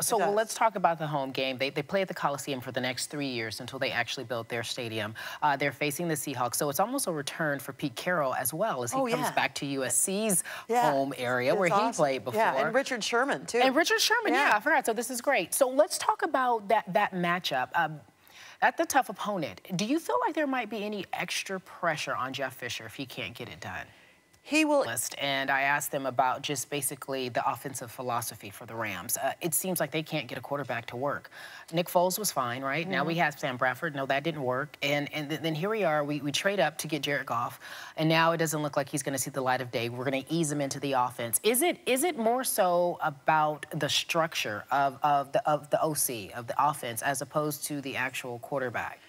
So well, let's talk about the home game. They play at the Coliseum for the next 3 years until they actually build their stadium. They're facing the Seahawks, so it's almost a return for Pete Carroll as well as he comes back to USC's home area where he played before. Yeah, and Richard Sherman, too. And Richard Sherman, yeah, I forgot. So this is great. So let's talk about that matchup. That's a tough opponent. Do you feel like there might be any extra pressure on Jeff Fisher if he can't get it done? He will. And I asked them about just basically the offensive philosophy for the Rams. It seems like they can't get a quarterback to work. Nick Foles was fine, right? Now we have Sam Bradford. No, that didn't work. And then here we are. We trade up to get Jared Goff, and now it doesn't look like he's going to see the light of day. We're going to ease him into the offense. Is it more so about the structure of the OC, of the offense, as opposed to the actual quarterback?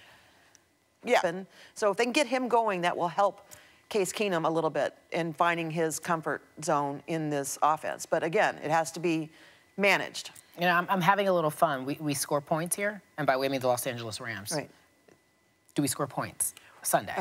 Yeah. So if they can get him going, that will help Case Keenum a little bit in finding his comfort zone in this offense. But again, it has to be managed. You know, I'm having a little fun. We score points here, and by we I mean the Los Angeles Rams. Right. Do we score points Sunday?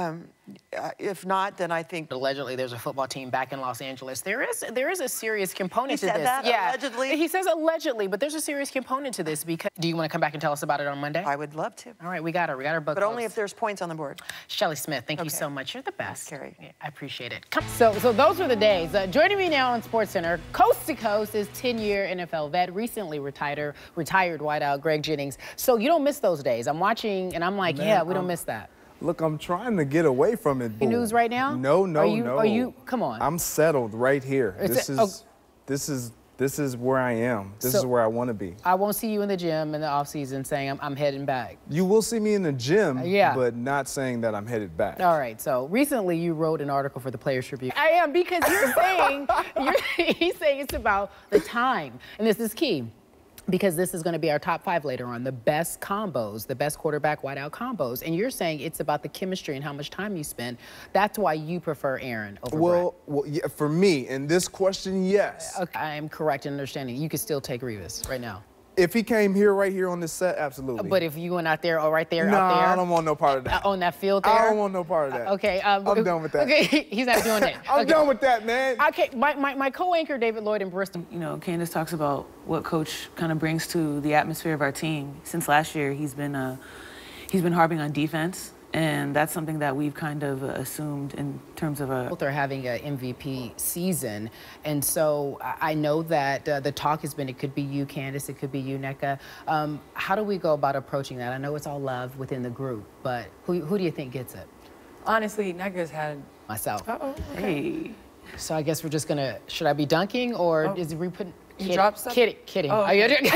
If not, then I think allegedly there's a football team back in Los Angeles. There is a serious component to this. He said that, allegedly? He says allegedly, but there's a serious component to this because. Do you want to come back and tell us about it on Monday? I would love to. All right, we got her. We got her book. But only if there's points on the board. Shelly Smith, thank you so much. You're the best. Cari. Yeah, I appreciate it. So those were the days. Joining me now on SportsCenter, coast to coast, is 10-year NFL vet, recently retired wideout Greg Jennings. So you don't miss those days. I'm watching and I'm like, man, yeah, we don't miss that. Look, I'm trying to get away from it. Any news right now? No. Are you? Come on. I'm settled right here. This is where I am. This is where I want to be. I won't see you in the gym in the off season saying I'm heading back. You will see me in the gym, but not saying that I'm headed back. All right. So recently you wrote an article for the Players Tribune. I am, because you're saying he's saying it's about the time, and this is key. Because this is going to be our top 5 later on, the best combos, the best quarterback wideout combos. And you're saying it's about the chemistry and how much time you spend. That's why you prefer Aaron over Brett. Well, yeah, for me, in this question, yes. Okay, I am correct in understanding. You could still take Revis right now. If he came here, right here on this set, absolutely. But if you went out there or right there, no, out there. I don't want no part of that. On that field there? I don't want no part of that. Okay. I'm done with that. Okay, he's not doing that. I'm done with that, man. Okay, my co-anchor, David Lloyd in Bristol. You know, Candace talks about what Coach kind of brings to the atmosphere of our team. Since last year, he's been harping on defense. And that's something that we've kind of assumed in terms of Both are having an MVP season. And so I know that the talk has been it could be you, Candace, it could be you, Nneka. How do we go about approaching that? I know it's all love within the group, but who do you think gets it? Honestly, Nneka's had... Myself. Uh-oh. Okay. Hey. So I guess we're just going to... Should I be dunking or is he putting... You drop stuff? Kidding. Oh, okay.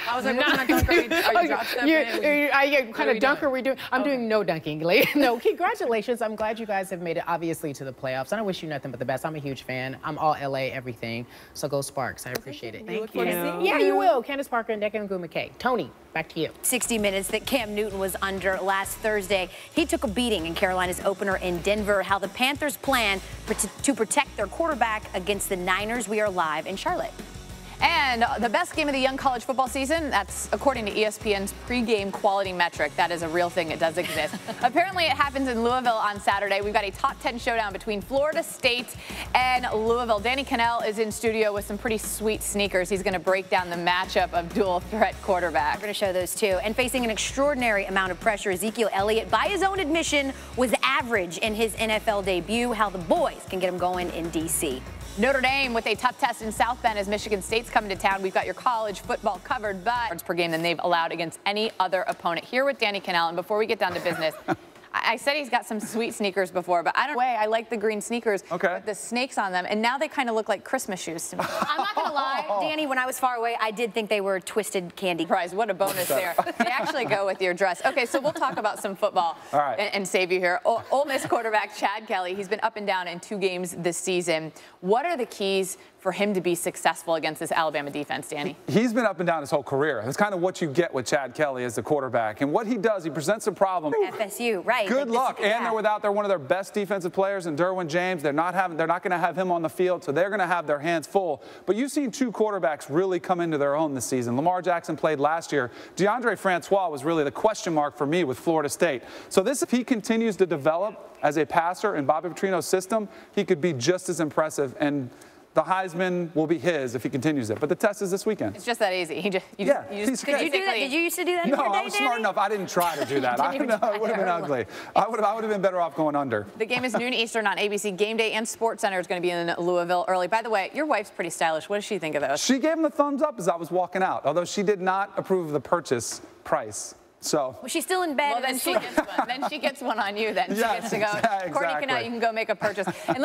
I was like, what kind of dunk are you drop stepping? What kind of dunk are we doing? I'm doing no dunking. No, congratulations. I'm glad you guys have made it, obviously, to the playoffs. And I wish you nothing but the best. I'm a huge fan. I'm all LA, everything. So go Sparks. I appreciate it. Thank you. Yeah, you will. Candace Parker and Nneka McKay. Tony, back to you. 60 Minutes that Cam Newton was under last Thursday. He took a beating in Carolina's opener in Denver. How the Panthers plan to protect their quarterback against the Niners. We are live in Charlotte. And the best game of the young college football season, that's according to ESPN's pregame quality metric. That is a real thing. It does exist. Apparently, it happens in Louisville on Saturday. We've got a top 10 showdown between Florida State and Louisville. Danny Cannell is in studio with some pretty sweet sneakers. He's going to break down the matchup of dual threat quarterback. We're going to show those too. And facing an extraordinary amount of pressure, Ezekiel Elliott, by his own admission, was average in his NFL debut. How the boys can get him going in D.C. Notre Dame with a tough test in South Bend as Michigan State's coming to town. We've got your college football covered, but per game than they've allowed against any other opponent. Here with Danny Cannell, and before we get down to business, I said he's got some sweet sneakers before, but I don't know. I like the green sneakers with the snakes on them, and now they kind of look like Christmas shoes to me. I'm not going to lie, Danny, when I was far away, I did think they were twisted candy. Prize, what a bonus there. They actually go with your dress. Okay, so we'll talk about some football and save you here. Ole Miss quarterback Chad Kelly, he's been up and down in 2 games this season. What are the keys for him to be successful against this Alabama defense, Danny? He's been up and down his whole career. That's kind of what you get with Chad Kelly as the quarterback. And what he does, he presents a problem. FSU, right. Good luck. And they're without one of their best defensive players in Derwin James. They're not going to have him on the field, so they're going to have their hands full. But you've seen 2 quarterbacks really come into their own this season. Lamar Jackson played last year. DeAndre Francois was really the question mark for me with Florida State. So if he continues to develop as a passer in Bobby Petrino's system, he could be just as impressive. And the Heisman will be his if he continues it. But the test is this weekend. It's just that easy. Did you do that? Did you used to do that? No, I was smart enough. I didn't try to do that. It would have been ugly. I would have been better off going under. The game is noon Eastern on ABC. Game Day and Sports Center is going to be in Louisville early. By the way, your wife's pretty stylish. What does she think of those? She gave him the thumbs up as I was walking out, although she did not approve of the purchase price. So. Well, she's still in bed. Well, then she gets one. Then she gets one on you. Then she gets to go. Exactly. Courtney Canal, you can go make a purchase. And listen.